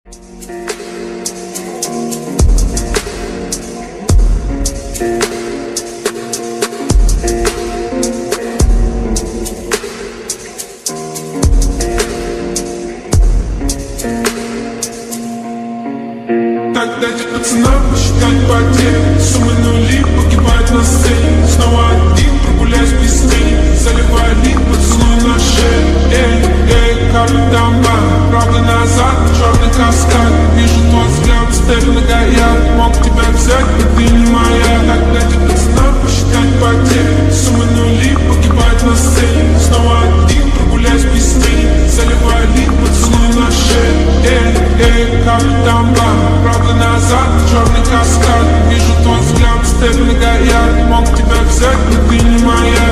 Так дайте пацанам посчитать потери, суммы нули погибают на сцене. Снова один, прогуляюсь без тени, заливая лик, поцелуй на шее. Капитан Бан, правда назад, черный каскад. Вижу твой взгляд, степь многояд. Мог тебя взять, но ты не моя. Так дайте пацанам посчитать потери, суммы нули погибают на сцене. Снова один, прогуляюсь без тени, заливая лик, поцелуй на шее. Капитан Бан, правда назад, черный каскад. Вижу твой взгляд, степь многояд. Мог тебя взять, но ты не моя.